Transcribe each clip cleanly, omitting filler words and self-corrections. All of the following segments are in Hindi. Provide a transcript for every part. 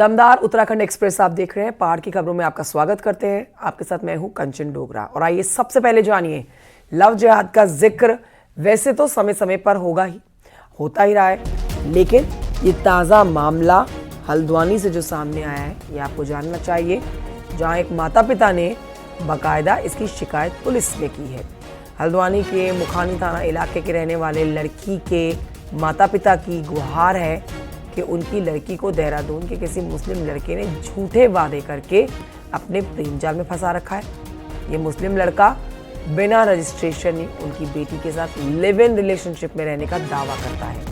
दमदार उत्तराखंड एक्सप्रेस आप देख रहे हैं। पहाड़ की खबरों में आपका स्वागत करते हैं। आपके साथ मैं हूं कंचन डोगरा। और आइए सबसे पहले जानिए लव जिहाद का जिक्र वैसे तो समय समय पर होता ही रहा है, लेकिन ये ताज़ा मामला हल्द्वानी से जो सामने आया है ये आपको जानना चाहिए, जहां एक माता पिता ने बाकायदा इसकी शिकायत पुलिस में की है। हल्द्वानी के मुखानी थाना इलाके के रहने वाले लड़की के माता पिता की गुहार है कि उनकी लड़की को देहरादून के किसी मुस्लिम लड़के ने झूठे वादे करके अपने प्रेम जाल में फंसा रखा है। ये मुस्लिम लड़का बिना रजिस्ट्रेशन उनकी बेटी के साथ लिव इन रिलेशनशिप में रहने का दावा करता है।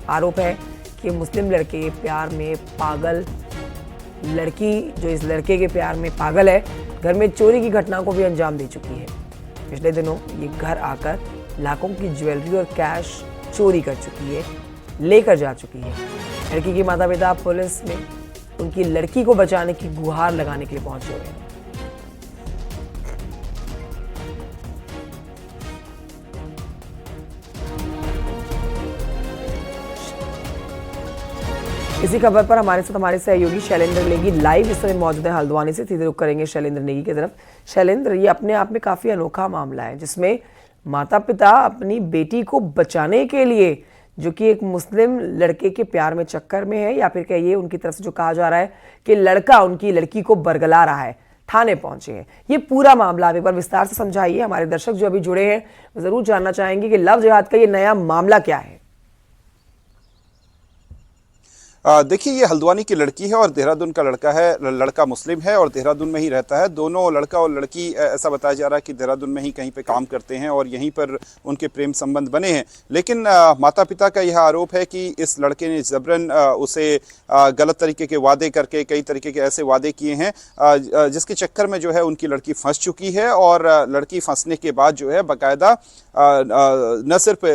आरोप है कि मुस्लिम लड़के के प्यार में पागल लड़की, जो इस लड़के के प्यार में पागल है, घर में चोरी की घटना को भी अंजाम दे चुकी है। पिछले दिनों ये घर आकर लाखों की ज्वेलरी और कैश चोरी कर चुकी है, लेकर जा चुकी है। लड़की के माता पिता पुलिस में उनकी लड़की को बचाने की गुहार लगाने के लिए पहुंचे हुए हैं। इसी खबर पर हमारे साथ हमारे सहयोगी शैलेंद्र नेगी लाइव इस समय मौजूद है हल्द्वानी से। सीधे रुख करेंगे शैलेंद्र नेगी की तरफ। शैलेंद्र, ये अपने आप में काफी अनोखा मामला है, जिसमें माता पिता अपनी बेटी को बचाने के लिए, जो कि एक मुस्लिम लड़के के प्यार में चक्कर में है, या फिर कहिए उनकी तरफ से जो कहा जा रहा है कि लड़का उनकी लड़की को बरगला रहा है, थाने पहुंचे हैं। ये पूरा मामला आप एक बार विस्तार से समझाइए। हमारे दर्शक जो अभी जुड़े हैं वो जरूर जानना चाहेंगे कि लव जिहाद का ये नया मामला क्या है। देखिए, ये हल्द्वानी की लड़की है और देहरादून का लड़का है। लड़का मुस्लिम है और देहरादून में ही रहता है। दोनों लड़का और लड़की, ऐसा बताया जा रहा है कि देहरादून में ही कहीं पे काम करते हैं और यहीं पर उनके प्रेम संबंध बने हैं। लेकिन माता पिता का यह आरोप है कि इस लड़के ने जबरन उसे गलत तरीके के वादे करके, कई तरीके के ऐसे वादे किए हैं जिसके चक्कर में जो है उनकी लड़की फंस चुकी है। और लड़की फंसने के बाद जो है बाकायदा न सिर्फ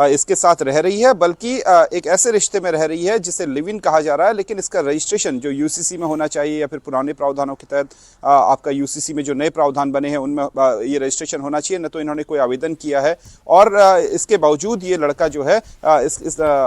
इसके साथ रह रही है, बल्कि एक ऐसे रिश्ते में रह रही है जिसे लिव इन कहा जा रहा है। लेकिन इसका रजिस्ट्रेशन जो यूसीसी में होना चाहिए या फिर पुराने प्रावधानों के तहत आपका यूसीसी में जो नए प्रावधान बने हैं उनमें ये रजिस्ट्रेशन होना चाहिए, न तो इन्होंने कोई आवेदन किया है। और इसके बावजूद ये लड़का जो है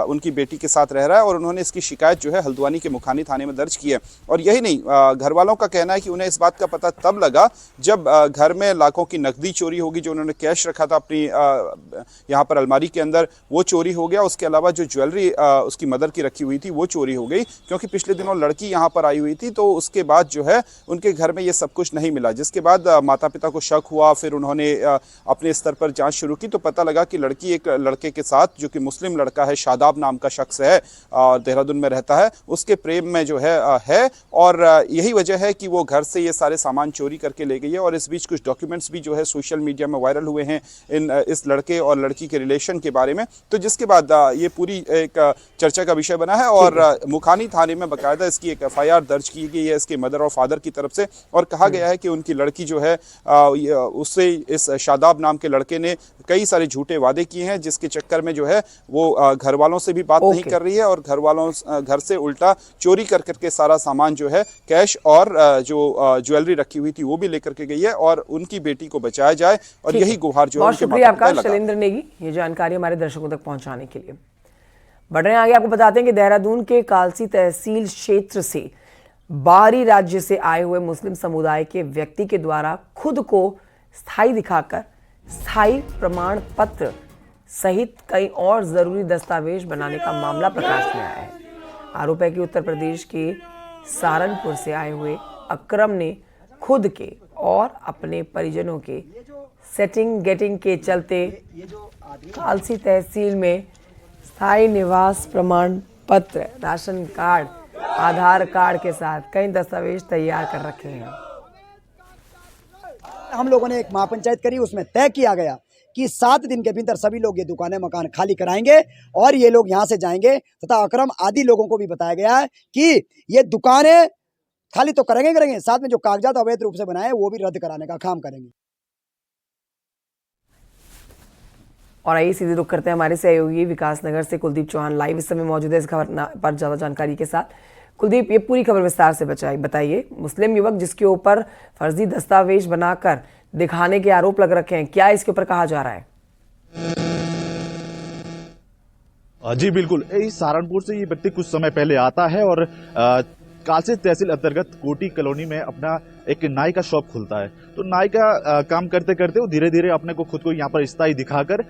उनकी बेटी के साथ रह रहा है और उन्होंने इसकी शिकायत जो है हल्द्वानी के मुखानी थाने में दर्ज की है। और यही नहीं, घर वालों का कहना है कि उन्हें इस बात का पता तब लगा जब घर में लाखों की नकदी चोरी होगी। जो उन्होंने कैश रखा था अपनी यहाँ पर अलमारी के अंदर, वो चोरी हो गया। उसके अलावा जो ज्वेलरी उसकी मदर की रखी हुई थी वो चोरी हो गई, क्योंकि पिछले दिनों लड़की यहाँ पर आई हुई थी। तो उसके बाद जो है उनके घर में ये सब कुछ नहीं मिला, जिसके बाद माता पिता को शक हुआ। फिर उन्होंने अपने स्तर पर जांच शुरू की तो पता लगा कि लड़की एक लड़के के साथ, जो कि मुस्लिम लड़का है, शादाब नाम का शख्स है और देहरादून में रहता है, उसके प्रेम में जो है और यही वजह है कि वो घर से ये सारे सामान चोरी करके ले गई है। और इस बीच कुछ डॉक्यूमेंट्स भी जो है सोशल मीडिया में वायरल हुए हैं इस लड़के और लड़की के रिलेशन के बारे में। तो जिसके बाद ये पूरी एक चर्चा का विषय बना है और मुखानी थाने में बाकायदा इसकी एक एफआईआर दर्ज की गई है इसके मदर और फादर की तरफ से। और कहा गया है कि उनकी लड़की जो है उससे, इस शादाब नाम के लड़के ने कई सारे झूठे वादे किए हैं, जिसके चक्कर में जो है वो घर वालों से भी बात नहीं कर रही है और घर से उल्टा चोरी कर करके सारा सामान जो है, कैश और जो ज्वेलरी रखी हुई थी वो भी लेकर के गई है। और उनकी बेटी को बचाया जाए और यही गुहार जो है। बहुत शुक्रिया आपका शैलेंद्र नेगी, ये जानकारी हमारे दर्शकों तक पहुंचाने के लिए। बढ़ रहे हैं आगे, आपको बताते हैं कि देहरादून के कालसी तहसील क्षेत्र से बाहरी राज्य से आए हुए मुस्लिम समुदाय के व्यक्ति के द्वारा खुद को स्थायी दिखाकर स्थायी प्रमाण पत्र सहित कई और जरूरी दस्तावेज बनाने का मामला प्रकाश में आया है। आरोप है कि उत्तर प्रदेश के सहारनपुर से आए हुए अकरम ने खुद के और अपने परिजनों के सेटिंग गेटिंग के चलते कालसी तहसील में स्थायी निवास प्रमाण पत्र, राशन कार्ड, आधार कार्ड के साथ कई दस्तावेज तैयार कर रखे हैं। हम लोगों ने एक महापंचायत करी, उसमें तय किया गया कि 7 दिन के भीतर सभी लोग ये दुकानें मकान खाली कराएंगे और ये लोग यहाँ से जाएंगे। तथा अकरम आदि लोगों को भी बताया गया है कि ये दुकानें खाली तो करेंगे, साथ में जो कागजात अवैध रूप से बनाए वो भी रद्द कराने का काम करेंगे। और आइए सीधे रुख करते हैं हमारे सहयोगी विकास नगर से कुलदीप चौहान लाइव इस समय मौजूद है इस खबर पर ज्यादा जानकारी के साथ। कुलदीप, ये पूरी खबर विस्तार से बताइए। मुस्लिम युवक जिसके ऊपर फर्जी दस्तावेज बनाकर दिखाने के आरोप लग रखे हैं, क्या इसके ऊपर कहा जा रहा है? जी बिल्कुल, इस सहारनपुर से ये व्यक्ति कुछ समय पहले आता है और कालसी तहसील अंतर्गत कोटी कॉलोनी में अपना एक नाई का शॉप खुलता है। तो नाई का काम करते करते वो धीरे धीरे अपने को खुद को यहाँ पर स्थायी दिखाकर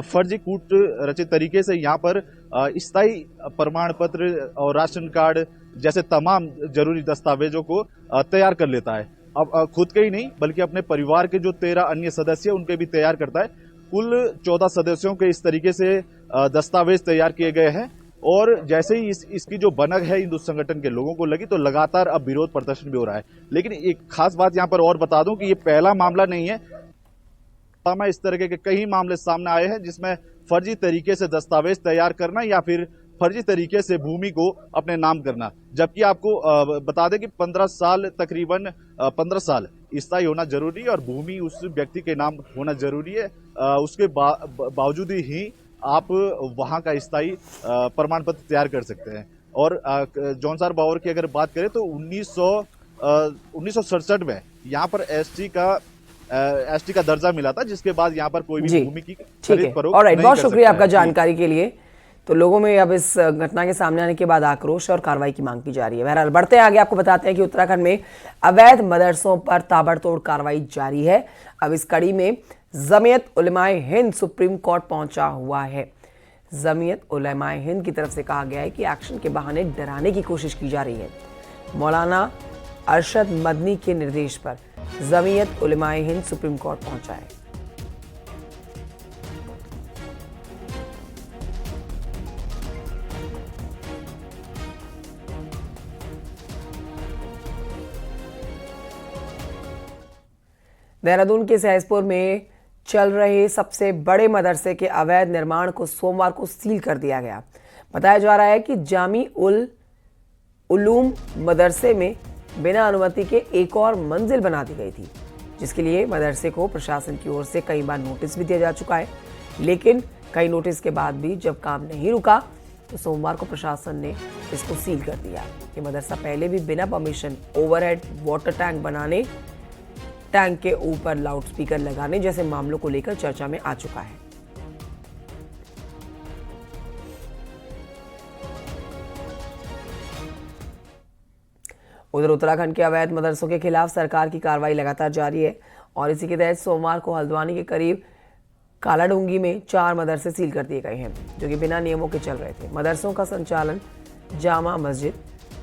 फर्जी कूट रचित तरीके से यहाँ पर स्थायी प्रमाण पत्र और राशन कार्ड जैसे तमाम जरूरी दस्तावेजों को तैयार कर लेता है। अब खुद के ही नहीं बल्कि अपने परिवार के जो 13 अन्य सदस्य उनके भी तैयार करता है। कुल 14 सदस्यों के इस तरीके से दस्तावेज तैयार किए गए हैं और जैसे ही इसकी जो बनक है हिंदू संगठन के लोगों को लगी तो लगातार अब विरोध प्रदर्शन भी हो रहा है। लेकिन एक खास बात यहाँ पर और बता दूं कि ये पहला मामला नहीं है, इस तरह के कई मामले सामने आए हैं जिसमें फर्जी तरीके से दस्तावेज तैयार करना या फिर फर्जी तरीके से भूमि को अपने नाम करना। जबकि आपको बता दें कि 15 साल तकरीबन 15 साल स्थायी होना जरूरी है और भूमि उस व्यक्ति के नाम होना जरूरी है। उसके बावजूद ही आप वहां का स्थायी प्रमाण पत्र तैयार कर सकते हैं। और जौनसार बावर की अगर बात करें तो 1967 में यहाँ पर एसटी का दर्जा मिला था, जिसके बाद यहाँ पर कोई भी भूमि की खरीद फरोख्त नहीं कर सकता है। बहुत शुक्रिया आपका जानकारी के लिए। तो लोगों में अब इस घटना के सामने आने के बाद आक्रोश और कार्रवाई की मांग की जा रही है। बहरहाल बढ़ते हैं आगे, आपको बताते हैं कि उत्तराखंड में अवैध मदरसों पर ताबड़तोड़ कार्रवाई जारी है। अब इस कड़ी में जमीयत उलमाए हिंद सुप्रीम कोर्ट पहुंचा हुआ है। जमीयत उलमाए हिंद की तरफ से कहा गया है कि एक्शन के बहाने डराने की कोशिश की जा रही है। मौलाना अरशद मदनी के निर्देश पर जमीयत उलमाए हिंद सुप्रीम कोर्ट पहुंचा है। देहरादून के सहसपुर में चल रहे सबसे बड़े मदरसे के अवैध निर्माण को सोमवार को सील कर दिया गया। बताया जा रहा है कि जामी उल उलूम मदरसे में बिना अनुमति के एक और मंजिल बना दी गई थी, जिसके लिए मदरसे को प्रशासन की ओर से कई बार नोटिस भी दिया जा चुका है। लेकिन कई नोटिस के बाद भी जब काम नहीं रुका तो सोमवार को प्रशासन ने इसको सील कर दिया। ये मदरसा पहले भी बिना परमिशन ओवरहेड वाटर टैंक बनाने, टैंक के ऊपर लाउडस्पीकर लगाने जैसे मामलों को लेकर चर्चा में आ चुका है। उधर उत्तराखंड के अवैध मदरसों के खिलाफ सरकार की कार्रवाई लगातार जारी है और इसी के तहत सोमवार को हल्द्वानी के करीब कालाडूंगी में 4 मदरसे सील कर दिए गए हैं, जो कि बिना नियमों के चल रहे थे। मदरसों का संचालन जामा मस्जिद,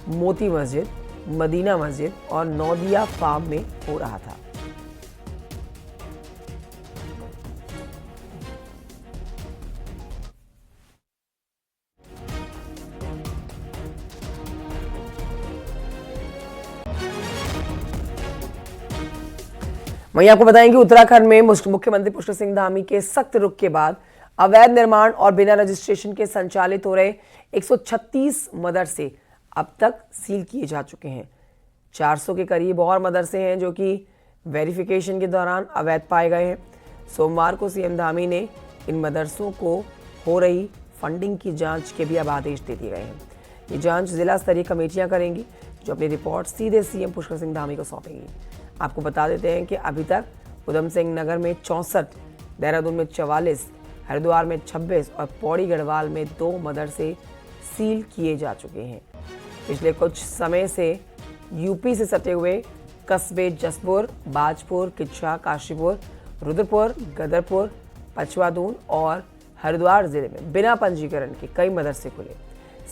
मोती मस्जिद, मदीना मस्जिद और नौदिया फार्म में हो रहा था। वहीं आपको बताएं कि उत्तराखंड में मुख्यमंत्री पुष्कर सिंह धामी के सख्त रुख के बाद अवैध निर्माण और बिना रजिस्ट्रेशन के संचालित हो रहे 136 मदरसे अब तक सील किए जा चुके हैं। 400 के करीब और मदरसे हैं जो कि वेरिफिकेशन के दौरान अवैध पाए गए हैं। सोमवार को सीएम धामी ने इन मदरसों को हो रही फंडिंग की जांच के भी अब आदेश दे दिए गए हैं। ये जांच जिला स्तरीय कमेटियां करेंगी, जो अपनी रिपोर्ट सीधे सीएम पुष्कर सिंह धामी को सौंपेंगी। आपको बता देते हैं कि अभी तक उधम सिंह नगर में 64, देहरादून में 44, हरिद्वार में 26 और पौड़ी गढ़वाल में 2 मदरसे सील किए जा चुके हैं। पिछले कुछ समय से यूपी से सटे हुए कस्बे जसपुर, बाजपुर, किच्छा, काशीपुर, रुद्रपुर, गदरपुर, पचवादून और हरिद्वार जिले में बिना पंजीकरण के कई मदरसे खुले।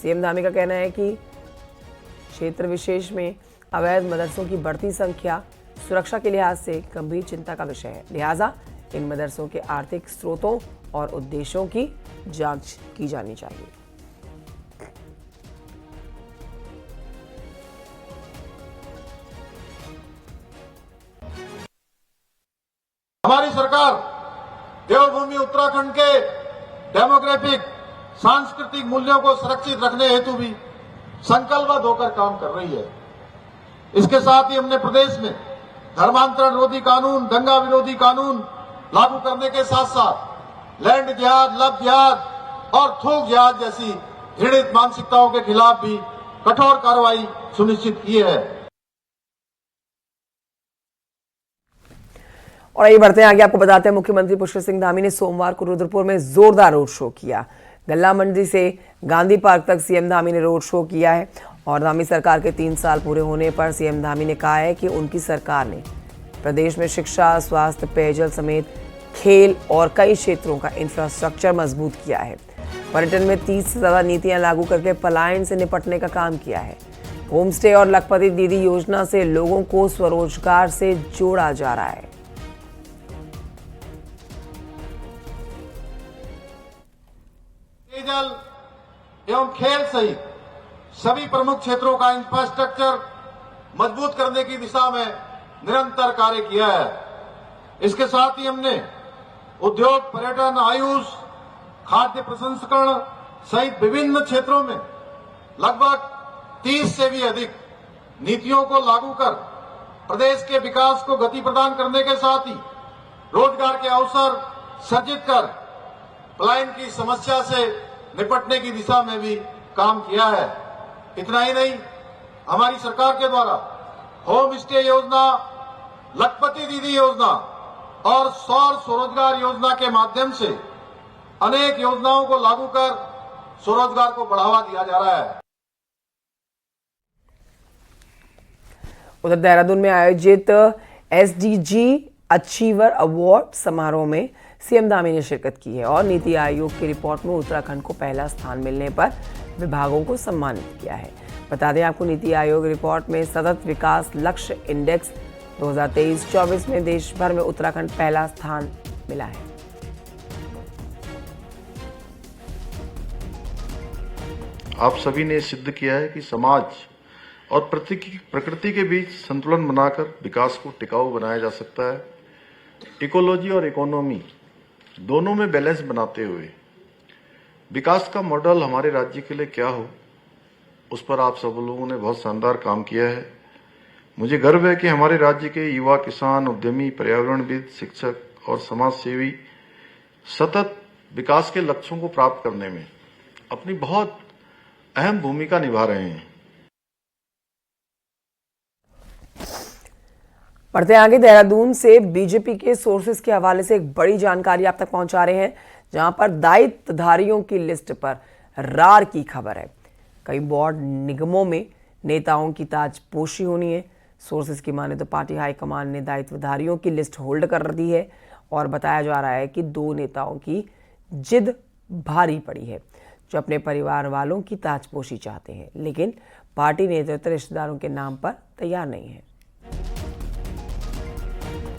सीएम धामी का कहना है कि क्षेत्र विशेष में अवैध मदरसों की बढ़ती संख्या सुरक्षा के लिहाज से गंभीर चिंता का विषय है। लिहाजा इन मदरसों के आर्थिक स्रोतों और उद्देश्यों की जांच की जानी चाहिए। हमारी सरकार देवभूमि उत्तराखंड के डेमोग्राफिक सांस्कृतिक मूल्यों को सुरक्षित रखने हेतु भी संकल्पबद्ध होकर काम कर रही है। इसके साथ ही हमने प्रदेश में धर्मांतरण विरोधी कानून, दंगा विरोधी कानून लागू करने के साथ साथ लैंड जिहाद, लव जिहाद और थोक जिहाद जैसी घृणित मानसिकताओं के खिलाफ भी कठोर कार्रवाई सुनिश्चित की है। और आइए बढ़ते हैं आगे, आपको बताते हैं मुख्यमंत्री पुष्कर सिंह धामी ने सोमवार को रुद्रपुर में जोरदार रोड शो किया। गल्ला मंडी से गांधी पार्क तक सीएम धामी ने रोड शो किया है और धामी सरकार के 3 साल पूरे होने पर सीएम धामी ने कहा है कि उनकी सरकार ने प्रदेश में शिक्षा, स्वास्थ्य, पेयजल समेत खेल और कई क्षेत्रों का इंफ्रास्ट्रक्चर मजबूत किया है। पर्यटन में 30 से ज्यादा नीतियां लागू करके पलायन से निपटने का काम किया है। होम स्टे और लखपति दीदी योजना से लोगों को स्वरोजगार से जोड़ा जा रहा है। पेयजल एवं खेल सहित सभी प्रमुख क्षेत्रों का इंफ्रास्ट्रक्चर मजबूत करने की दिशा में निरंतर कार्य किया है। इसके साथ ही हमने उद्योग, पर्यटन, आयुष, खाद्य प्रसंस्करण सहित विभिन्न क्षेत्रों में लगभग 30 से भी अधिक नीतियों को लागू कर प्रदेश के विकास को गति प्रदान करने के साथ ही रोजगार के अवसर सृजित कर पलायन की समस्या से निपटने की दिशा में भी काम किया है। इतना ही नहीं, हमारी सरकार के द्वारा होम स्टे योजना, लखपति दीदी योजना और सौर स्वरोजगार योजना के माध्यम से अनेक योजनाओं को लागू कर स्वरोजगार को बढ़ावा दिया जा रहा है। उधर देहरादून में आयोजित एसडीजी अचीवर अवार्ड समारोह में सीएम धामी ने शिरकत की है और नीति आयोग की रिपोर्ट में उत्तराखंड को पहला स्थान मिलने पर विभागों को सम्मानित किया है। बता दें आपको, नीति आयोग रिपोर्ट में सतत विकास लक्ष्य इंडेक्स 2023-24 में देश भर में उत्तराखंड पहला स्थान मिला है। आप सभी ने सिद्ध किया है कि समाज और प्रकृति के बीच संतुलन बनाकर विकास को टिकाऊ बनाया जा सकता है। इकोलॉजी और इकोनॉमी दोनों में बैलेंस बनाते हुए विकास का मॉडल हमारे राज्य के लिए क्या हो, उस पर आप सब लोगों ने बहुत शानदार काम किया है। मुझे गर्व है कि हमारे राज्य के युवा, किसान, उद्यमी, पर्यावरणविद, शिक्षक और समाज सेवी सतत विकास के लक्ष्यों को प्राप्त करने में अपनी बहुत अहम भूमिका निभा रहे हैं। बढ़ते आगे, देहरादून से बीजेपी के सोर्सेस के हवाले से एक बड़ी जानकारी आप तक पहुंचा रहे हैं, जहां पर दायित्वधारियों की लिस्ट पर रार की खबर है। कई बोर्ड निगमों में नेताओं की ताजपोशी होनी है। सोर्सेस की माने तो पार्टी हाईकमान ने दायित्वधारियों की लिस्ट होल्ड कर दी है और बताया जा रहा है कि 2 नेताओं की जिद भारी पड़ी है, जो अपने परिवार वालों की ताजपोशी चाहते हैं, लेकिन पार्टी नेतृत्व रिश्तेदारों के नाम पर तैयार नहीं है।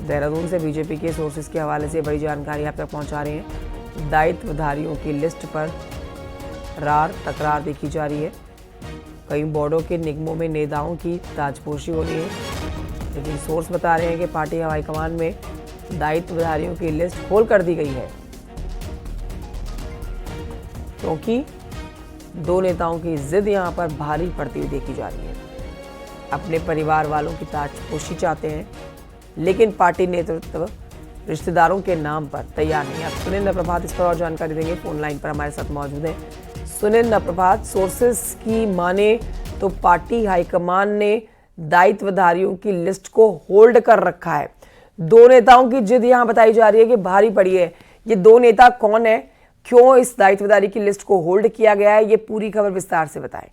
देहरादून से बीजेपी के सोर्सेस के हवाले से बड़ी जानकारी आप तक पहुंचा रहे हैं। दायित्वधारियों की लिस्ट पर रार तकरार देखी जा रही है। कई बोर्डों के निगमों में नेताओं की ताजपोशी हो रही है, लेकिन सोर्स बता रहे हैं कि पार्टी हाईकमान में दायित्वधारियों की लिस्ट होल्ड कर दी गई है, क्योंकि 2 नेताओं की जिद यहां पर भारी पड़ती हुई देखी जा रही है। अपने परिवार वालों की ताजपोशी चाहते हैं, लेकिन पार्टी नेतृत्व रिश्तेदारों के नाम पर तैयार नहीं है। अब सुनील नप्रभात इस पर और जानकारी देंगे, फोन लाइन पर हमारे साथ मौजूद हैं। सुनील नप्रभात, सोर्सेस की माने तो पार्टी हाईकमान ने दायित्वधारियों की लिस्ट को होल्ड कर रखा है। 2 नेताओं की जिद यहां बताई जा रही है कि भारी पड़ी है। ये 2 नेता कौन है, क्यों इस दायित्वधारी की लिस्ट को होल्ड किया गया है, ये पूरी खबर विस्तार से बताएं।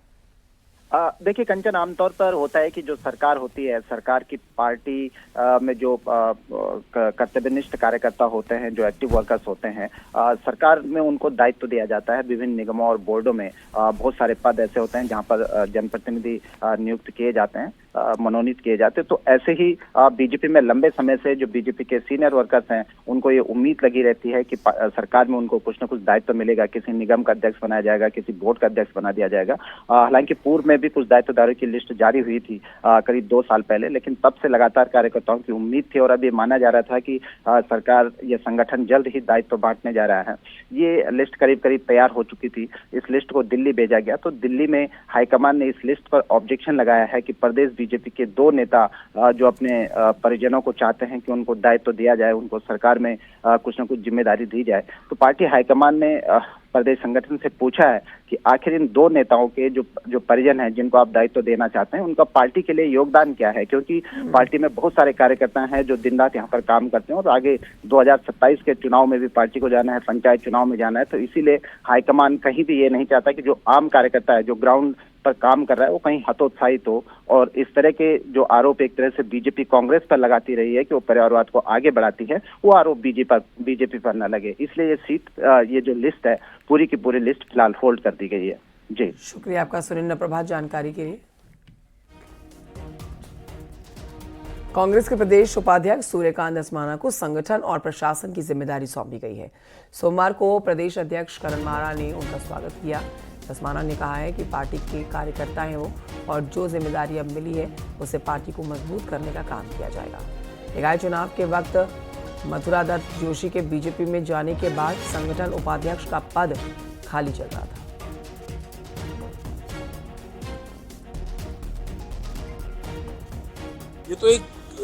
देखिए कंचन, आमतौर पर होता है कि जो सरकार होती है, सरकार की पार्टी में जो कर्तव्यनिष्ठ कार्यकर्ता होते हैं, जो एक्टिव वर्कर्स होते हैं, सरकार में उनको दायित्व दिया जाता है। विभिन्न निगमों और बोर्डों में बहुत सारे पद ऐसे होते हैं जहां पर जनप्रतिनिधि नियुक्त किए जाते हैं, मनोनीत किए जाते हैं। तो ऐसे ही बीजेपी में लंबे समय से जो बीजेपी के सीनियर वर्कर्स हैं, उनको ये उम्मीद लगी रहती है कि सरकार में उनको कुछ न कुछ दायित्व मिलेगा, किसी निगम का अध्यक्ष बनाया जाएगा, किसी बोर्ड का अध्यक्ष बना दिया जाएगा। हालांकि पूर्व में भी कुछ दायित्वधारियों की लिस्ट जारी हुई थी करीब 2 साल पहले, लेकिन तब से लगातार कार्यकर्ताओं की उम्मीद थी और अब ये माना जा रहा था कि सरकार, ये संगठन जल्द ही दायित्व बांटने जा रहा है। ये लिस्ट करीब करीब तैयार हो चुकी थी। इस लिस्ट को दिल्ली भेजा गया, तो दिल्ली में हाईकमान ने इस लिस्ट पर ऑब्जेक्शन लगाया है कि प्रदेश बीजेपी के 2 नेता जो अपने परिजनों को चाहते हैं कि उनको दायित्व दिया जाए, उनको सरकार में कुछ न कुछ जिम्मेदारी दी जाए। तो पार्टी हाईकमान ने प्रदेश संगठन से पूछा है कि आखिर इन 2 नेताओं के जो परिजन हैं, जिनको आप दायित्व देना चाहते हैं, उनका पार्टी के लिए योगदान क्या है, क्योंकि पार्टी में बहुत सारे कार्यकर्ता हैं जो दिन रात यहाँ पर काम करते हैं और आगे 2027 के चुनाव में भी पार्टी को जाना है, पंचायत चुनाव में जाना है। तो इसीलिए हाईकमान कहीं भी ये नहीं चाहता कि जो आम कार्यकर्ता है, जो ग्राउंड पर काम कर रहा है वो कहीं हतोत्साहित हो और इस तरह के जो आरोप एक तरह से बीजेपी कांग्रेस पर लगाती रही है कि वो परिवारवाद को आगे बढ़ाती है, वो आरोप बीजेपी पर न लगे, इसलिए ये जो लिस्ट है पूरी की पूरी लिस्ट फिलहाल होल्ड कर दी गई है। जी शुक्रिया आपका सुरेंद्र प्रभात जानकारी के लिए। कांग्रेस के प्रदेश उपाध्यक्ष सूर्यकांत धस्माना को संगठन और प्रशासन की जिम्मेदारी सौंपी गई है। सोमवार को प्रदेश अध्यक्ष करण मारा ने उनका स्वागत किया। धस्माना ने कहा है कि पार्टी के कार्यकर्ता हैं वो और जो जिम्मेदारी अब मिली है उसे पार्टी को मजबूत करने का काम किया जाएगा। निकाय चुनाव के वक्त मथुरा दत्त जोशी के बीजेपी में जाने के बाद संगठन उपाध्यक्ष का पद खाली चल रहा था। ये तो एक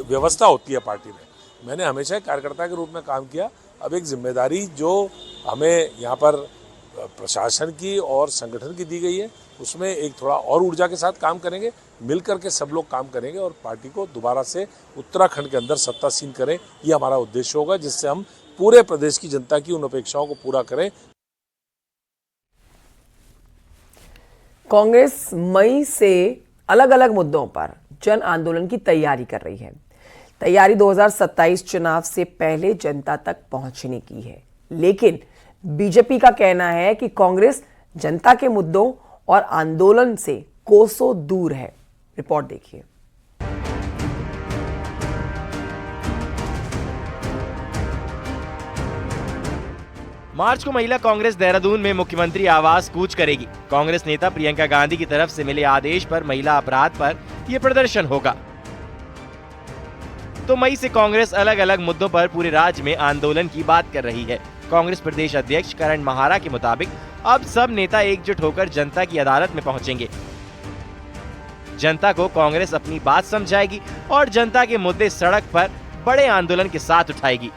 व्यवस्था होती है पार्टी में। मैंने हमेशा एक कार्यकर्ता के रूप में काम किया। अब एक जिम्मेदारी जो हमें यहाँ पर प्रशासन की और संगठन की दी गई है उसमें एक थोड़ा और ऊर्जा के साथ काम करेंगे, मिलकर के सब लोग काम करेंगे और पार्टी को दोबारा से उत्तराखंड के अंदर सत्तासीन करें, ये हमारा उद्देश्य होगा, जिससे हम पूरे प्रदेश की जनता की उन अपेक्षाओं को पूरा करें। कांग्रेस मई से अलग अलग मुद्दों पर जन आंदोलन की तैयारी कर रही है। तैयारी 2027 चुनाव से पहले जनता तक पहुंचने की है, लेकिन बीजेपी का कहना है कि कांग्रेस जनता के मुद्दों और आंदोलन से कोसों दूर है। रिपोर्ट देखिए। मार्च को महिला कांग्रेस देहरादून में मुख्यमंत्री आवास कूच करेगी। कांग्रेस नेता प्रियंका गांधी की तरफ से मिले आदेश पर महिला अपराध पर यह प्रदर्शन होगा। तो मई से कांग्रेस अलग अलग मुद्दों पर पूरे राज्य में आंदोलन की बात कर रही है। कांग्रेस प्रदेश अध्यक्ष करण माहारा के मुताबिक अब सब नेता एकजुट होकर जनता की अदालत में पहुंचेंगे। जनता को कांग्रेस अपनी बात समझाएगी और जनता के मुद्दे सड़क पर बड़े आंदोलन के साथ उठाएगी।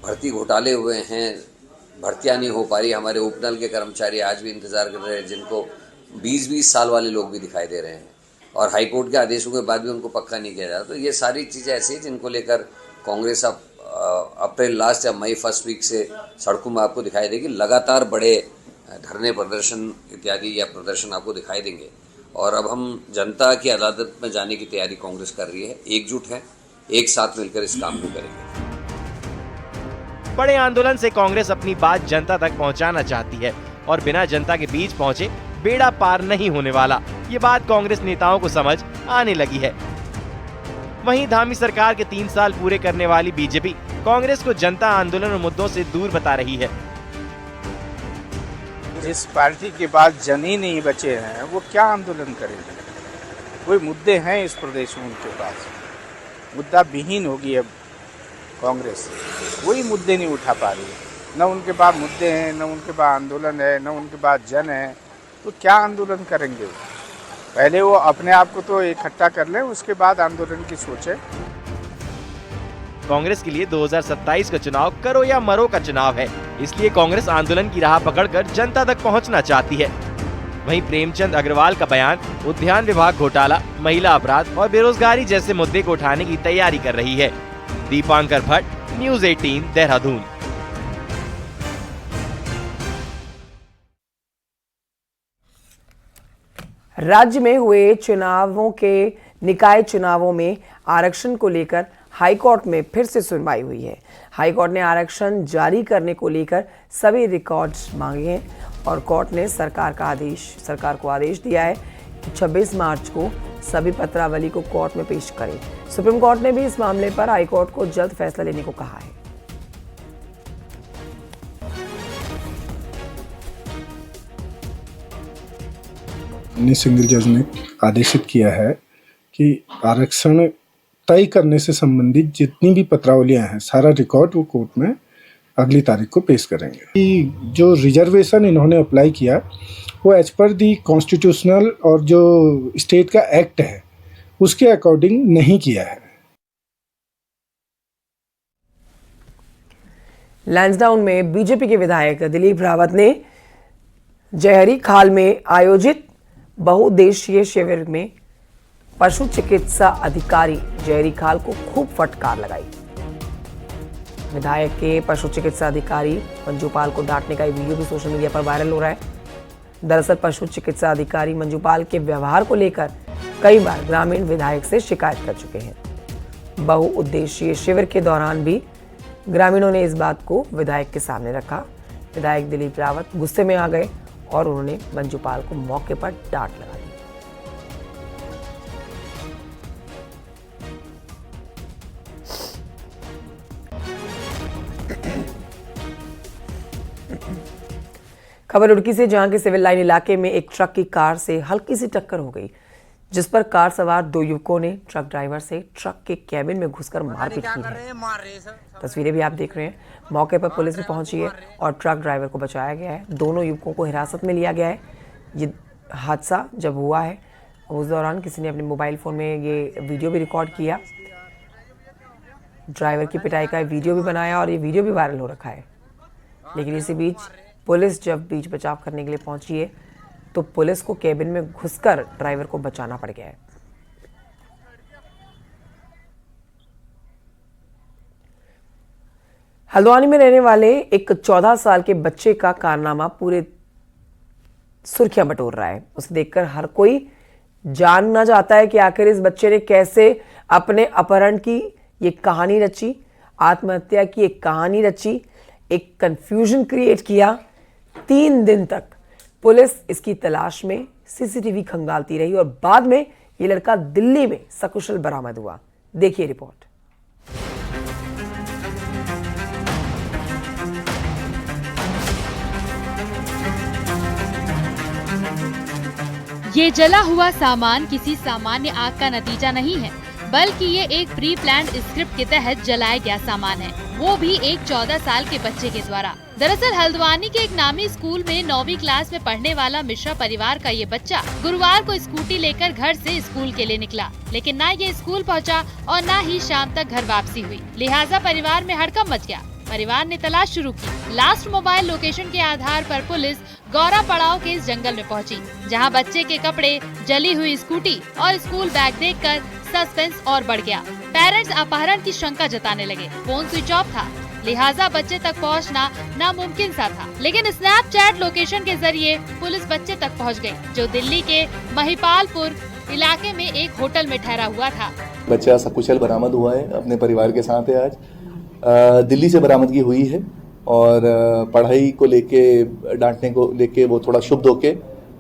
भर्ती घोटाले हुए हैं, भर्तियां नहीं हो पा रही, हमारे उपनल के कर्मचारी आज भी इंतजार कर रहे हैं, जिनको 20-20 साल वाले लोग भी दिखाई दे रहे हैं और हाईकोर्ट के आदेशों के बाद भी उनको पक्का नहीं किया जा रहा। तो ये सारी चीज़ें ऐसी हैं जिनको लेकर कांग्रेस अब अप्रैल लास्ट या मई फर्स्ट वीक से सड़कों में आपको दिखाई देगी। लगातार बड़े धरने प्रदर्शन इत्यादि या प्रदर्शन आपको दिखाई देंगे और अब हम जनता की अदालत में जाने की तैयारी कांग्रेस कर रही है, एकजुट है, एक साथ मिलकर इस काम को करेंगे। बड़े आंदोलन से कांग्रेस अपनी बात जनता तक पहुंचाना चाहती है और बिना जनता के बीच पहुंचे बेड़ा पार नहीं होने वाला, ये बात कांग्रेस नेताओं को समझ आने लगी है। वहीं धामी सरकार के 3 साल पूरे करने वाली बीजेपी कांग्रेस को जनता आंदोलन और मुद्दों से दूर बता रही है। जिस पार्टी के पास जन ही नहीं बचे हैं वो क्या आंदोलन करेंगे? कोई मुद्दे हैं इस प्रदेश में उनके पास, मुद्दा विहीन होगी अब कांग्रेस, वही मुद्दे नहीं उठा पा रही है। न उनके पास मुद्दे हैं, न उनके पास आंदोलन है, न उनके पास जन है, तो क्या आंदोलन करेंगे? पहले वो अपने आप को तो इकट्ठा कर लें, उसके बाद आंदोलन की सोचें। कांग्रेस के लिए 2027 का चुनाव करो या मरो का चुनाव है, इसलिए कांग्रेस आंदोलन की राह पकड़कर जनता तक पहुंचना चाहती है। वहीं प्रेमचंद अग्रवाल का बयान उद्यान विभाग घोटाला, महिला अपराध और बेरोजगारी जैसे मुद्दे को उठाने की तैयारी कर रही है। दीपांकर भट्ट, न्यूज़ 18 देहरादून। राज्य में हुए निकाय चुनावों में आरक्षण को लेकर हाईकोर्ट में फिर से सुनवाई हुई है। हाईकोर्ट ने आरक्षण जारी करने को लेकर सभी रिकॉर्ड्स मांगे हैं और कोर्ट ने सरकार को आदेश दिया है कि 26 मार्च को सभी पत्रावली को कोर्ट में पेश करें। सुप्रीम कोर्ट ने भी इस मामले पर हाईकोर्ट को जल्द फैसला लेने को कहा है। सिंगल जज ने आदेशित किया है कि आरक्षण तय करने से संबंधित जितनी भी पत्रावलियां हैं, सारा रिकॉर्ड वो कोर्ट में अगली तारीख को पेश करेंगे। कि जो रिजर्वेशन इन्होंने अप्लाई किया वो एज पर दी कॉन्स्टिट्यूशनल और जो स्टेट का एक्ट है उसके अकॉर्डिंग नहीं किया है। लैंसडाउन में बीजेपी के विधायक दिलीप रावत ने जहरी खाल में आयोजित बहुउद्देशीय शिविर में पशु चिकित्सा अधिकारी जहरी खाल को खूब फटकार लगाई। विधायक के पशु चिकित्सा अधिकारी मंजूपाल को डांटने का वीडियो भी सोशल मीडिया पर वायरल हो रहा है। दरअसल पशु चिकित्सा अधिकारी मंजूपाल के व्यवहार को लेकर कई बार ग्रामीण विधायक से शिकायत कर चुके हैं। बहुउद्देशीय शिविर के दौरान भी ग्रामीणों ने इस बात को विधायक के सामने रखा। विधायक दिलीप रावत गुस्से में आ गए और उन्होंने मंजूपाल को मौके पर डांट लगा दी। खबर रुड़की से, जहां के सिविल लाइन इलाके में एक ट्रक की कार से हल्की सी टक्कर हो गई, जिस पर कार सवार 2 युवकों ने ट्रक ड्राइवर से ट्रक के कैबिन में घुसकर मारपीट की है। तस्वीरें भी आप देख रहे हैं। मौके पर पुलिस भी पहुंची है और ट्रक ड्राइवर को बचाया गया है। दोनों युवकों को हिरासत में लिया गया है। ये हादसा जब हुआ है उस दौरान किसी ने अपने मोबाइल फोन में ये वीडियो भी रिकॉर्ड किया। ड्राइवर की पिटाई का वीडियो भी बनाया और ये वीडियो भी वायरल हो रखा है। लेकिन इसी बीच पुलिस जब बीच बचाव करने के लिए पहुंची है तो पुलिस को केबिन में घुसकर ड्राइवर को बचाना पड़ गया है। हल्द्वानी में रहने वाले एक 14 साल के बच्चे का कारनामा पूरे सुर्खियां बटोर रहा है। उसे देखकर हर कोई जानना चाहता है कि आखिर इस बच्चे ने कैसे अपने अपहरण की ये कहानी रची, आत्महत्या की एक कहानी रची, एक कंफ्यूजन क्रिएट किया। 3 दिन तक पुलिस इसकी तलाश में सीसीटीवी खंगालती रही और बाद में ये लड़का दिल्ली में सकुशल बरामद हुआ। देखिए रिपोर्ट। ये जला हुआ सामान किसी सामान्य आग का नतीजा नहीं है, बल्कि ये एक प्री प्लान्ड स्क्रिप्ट के तहत जलाया गया सामान है, वो भी एक 14 साल के बच्चे के द्वारा। दरअसल हल्द्वानी के एक नामी स्कूल में 9वीं क्लास में पढ़ने वाला मिश्रा परिवार का ये बच्चा गुरुवार को स्कूटी लेकर घर से स्कूल के लिए निकला, लेकिन ना ये स्कूल पहुंचा और ना ही शाम तक घर वापसी हुई। लिहाजा परिवार में हड़कंप मच गया। परिवार ने तलाश शुरू की। लास्ट मोबाइल लोकेशन के आधार पर पुलिस गौरा पड़ाव के इस जंगल में पहुंची, जहां बच्चे के कपड़े, जली हुई स्कूटी और स्कूल बैग देखकर सस्पेंस और बढ़ गया। पेरेंट्स अपहरण की शंका जताने लगे। फोन स्विच ऑफ था, लिहाजा बच्चे तक पहुंचना नामुमकिन सा था। लेकिन स्नैपचैट लोकेशन के जरिए पुलिस बच्चे तक पहुंच गई, जो दिल्ली के महिपालपुर इलाके में एक होटल में ठहरा हुआ था। बच्चा सकुशल बरामद हुआ है, अपने परिवार के साथ है। आज दिल्ली से बरामदगी हुई है और पढ़ाई को लेके, डांटने को लेके वो थोड़ा क्षुब्ध होके,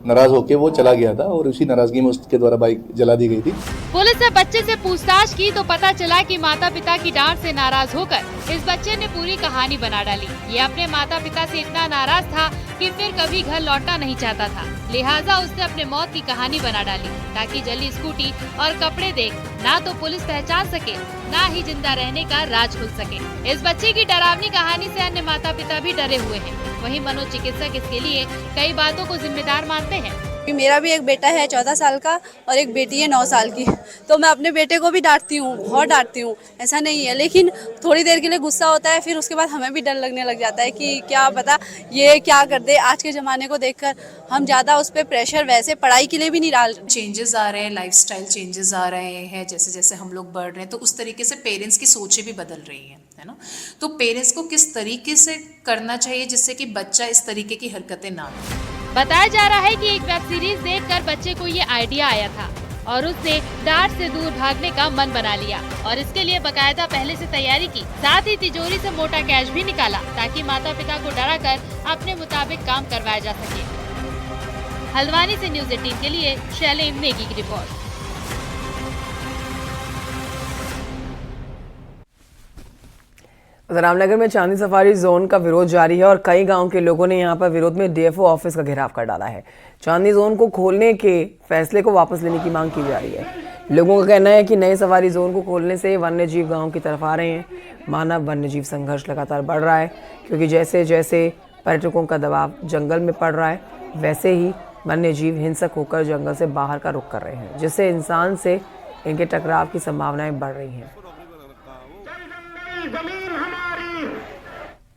नाराज होके वो चला गया था और उसी नाराजगी में उसके द्वारा बाइक जला दी गई थी। पुलिस ने बच्चे से पूछताछ की तो पता चला कि माता पिता की डांट से नाराज होकर इस बच्चे ने पूरी कहानी बना डाली। ये अपने माता पिता से इतना नाराज था कि फिर कभी घर लौटना नहीं चाहता था, लिहाजा उसने अपने मौत की कहानी बना डाली ताकि जली स्कूटी और कपड़े देख ना तो पुलिस पहचान सके, ना ही जिंदा रहने का राज खुल सके। इस बच्चे की डरावनी कहानी से अन्य माता पिता भी डरे हुए हैं। वहीं मनोचिकित्सक इसके लिए कई बातों को जिम्मेदार मानते हैं। मेरा भी एक बेटा है 14 साल का और एक बेटी है 9 साल की, तो मैं अपने बेटे को भी डांटती हूँ, बहुत डांटती हूँ, ऐसा नहीं है। लेकिन थोड़ी देर के लिए गुस्सा होता है, फिर उसके बाद हमें भी डर लगने लग जाता है कि क्या पता ये क्या कर दे। आज के ज़माने को देखकर हम ज़्यादा उस पर प्रेशर वैसे पढ़ाई के लिए भी नहीं डाल। चेंजेस आ रहे हैं, लाइफस्टाइल चेंजेस आ रहे हैं, जैसे जैसे हम लोग बढ़ रहे हैं तो उस तरीके से पेरेंट्स की सोचें भी बदल रही हैं, है ना। तो पेरेंट्स को किस तरीके से करना चाहिए जिससे कि बच्चा इस तरीके की हरकतें ना करे। बताया जा रहा है कि एक वेब सीरीज देखकर बच्चे को ये आइडिया आया था और उसने डांट से दूर भागने का मन बना लिया और इसके लिए बकायदा पहले से तैयारी की। साथ ही तिजोरी से मोटा कैश भी निकाला ताकि माता पिता को डराकर अपने मुताबिक काम करवाया जा सके। हल्द्वानी से न्यूज़ 18 के लिए शैलेम नेगी की रिपोर्ट। रामनगर में चांदी सफारी जोन का विरोध जारी है और कई गांव के लोगों ने यहां पर विरोध में डीएफओ ऑफिस का घेराव कर डाला है। चांदी जोन को खोलने के फैसले को वापस लेने की मांग की जा रही है। लोगों का कहना है कि नए सफारी जोन को खोलने से वन्य जीव गांव की तरफ आ रहे हैं। मानव वन्य जीव संघर्ष लगातार बढ़ रहा है, क्योंकि जैसे जैसे पर्यटकों का दबाव जंगल में पड़ रहा है, वैसे ही वन्य जीव हिंसक होकर जंगल से बाहर का रुख कर रहे हैं, जिससे इंसान से इनके टकराव की संभावनाएं बढ़ रही हैं।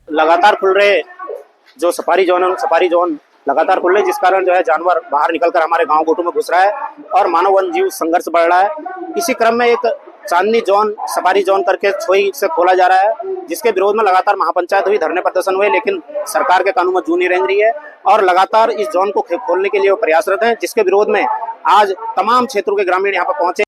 लगातार खुल रहे जो सफारी जोन लगातार खुल रहे, जिस कारण जो है जानवर बाहर निकलकर हमारे गांव गोटू में घुस रहा है और मानव वन जीव संघर्ष बढ़ रहा है। इसी क्रम में एक चांदनी जोन सफारी जोन करके छोई से खोला जा रहा है, जिसके विरोध में लगातार महापंचायत हुई, धरने प्रदर्शन हुए, लेकिन सरकार के कानों में जू नहीं रेंग रही है और लगातार इस जोन को खोलने के लिए वो प्रयासरत हैं, जिसके विरोध में आज तमाम क्षेत्रों के ग्रामीण यहाँ पर पहुंचे।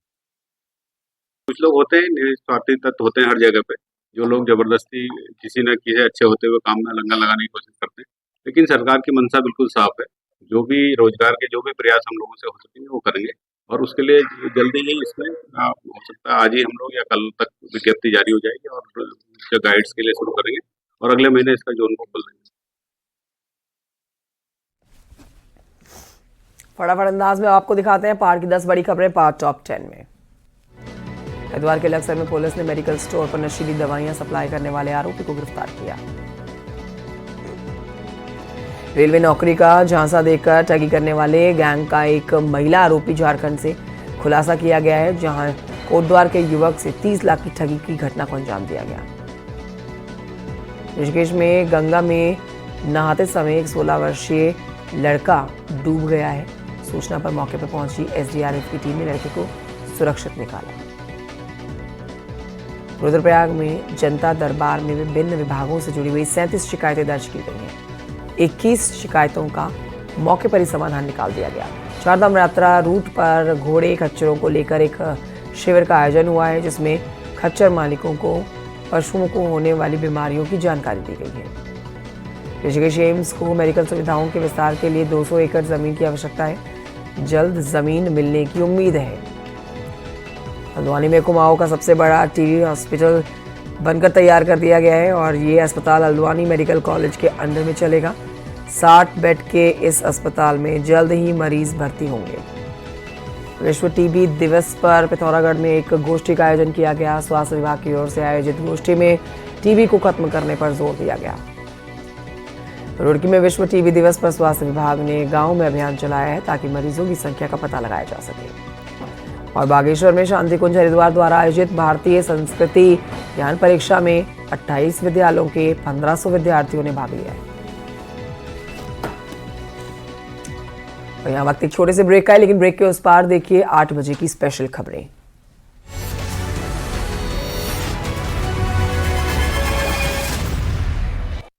कुछ लोग होते हैं स्वार्थी तत्व होते हैं हर जगह पे, जो लोग जबरदस्ती किसी न किसी अच्छे होते हुए काम में लंगा लगाने की कोशिश करते हैं, लेकिन सरकार की मंशा बिल्कुल साफ है। जो भी रोजगार के जो भी प्रयास हम लोगों से हो सकेंगे वो करेंगे और उसके लिए जल्दी ही इसमें हो सकता है आज ही हम लोग या कल तक विज्ञप्ति जारी हो जाएगी और उसके गाइड्स के लिए शुरू करेंगे और अगले महीने इसका जोन को खोल देंगे। फटाफट अंदाज में आपको दिखाते हैं पहाड़ की 10 बड़ी खबरें पार्ट टॉप 10 में। हरिद्वार के लक्सर में पुलिस ने मेडिकल स्टोर पर नशीली दवाइयां सप्लाई करने वाले आरोपी को गिरफ्तार किया। रेलवे नौकरी का झांसा देकर ठगी करने वाले गैंग का एक महिला आरोपी झारखंड से खुलासा किया गया है, जहां कोटद्वार के युवक से 30 लाख की ठगी की घटना को अंजाम दिया गया। ऋषिकेश में गंगा में नहाते समय एक 16 वर्षीय लड़का डूब गया है। सूचना पर मौके पर पहुंची एसडीआरएफ की टीम ने लड़के को सुरक्षित निकाला। रुद्रप्रयाग में जनता दरबार में विभिन्न विभागों से जुड़ी हुई 37 शिकायतें दर्ज की गई हैं। 21 शिकायतों का मौके पर ही समाधान निकाल दिया गया। चारधाम यात्रा रूट पर घोड़े खच्चरों को लेकर एक शिविर का आयोजन हुआ है, जिसमें खच्चर मालिकों को पशुओं को होने वाली बीमारियों की जानकारी दी गई है। ऋषिकेश एम्स को मेडिकल सुविधाओं के विस्तार के लिए 200 एकड़ जमीन की आवश्यकता है। जल्द जमीन मिलने की उम्मीद है। हल्द्वानी में कुमाऊं का सबसे बड़ा टीबी हॉस्पिटल बनकर तैयार कर दिया गया है और ये अस्पताल हल्द्वानी मेडिकल कॉलेज के अंडर में चलेगा। 60 बेड के इस अस्पताल में जल्द ही मरीज भर्ती होंगे। विश्व टीबी दिवस पर पिथौरागढ़ में एक गोष्ठी का आयोजन किया गया। स्वास्थ्य विभाग की ओर से आयोजित गोष्ठी में टीबी को खत्म करने पर जोर दिया गया। रुड़की में विश्व टीबी दिवस पर स्वास्थ्य विभाग ने गांव में अभियान चलाया है, ताकि मरीजों की संख्या का पता लगाया जा सके। और बागेश्वर में शांति कुंज हरिद्वार द्वारा आयोजित भारतीय संस्कृति ज्ञान परीक्षा में 28 विद्यालयों के 1500 विद्यार्थियों ने भाग लिया है। और यहाँ वक्त एक छोटे से ब्रेक का है, लेकिन ब्रेक के उस पार देखिए 8 बजे की स्पेशल खबरें।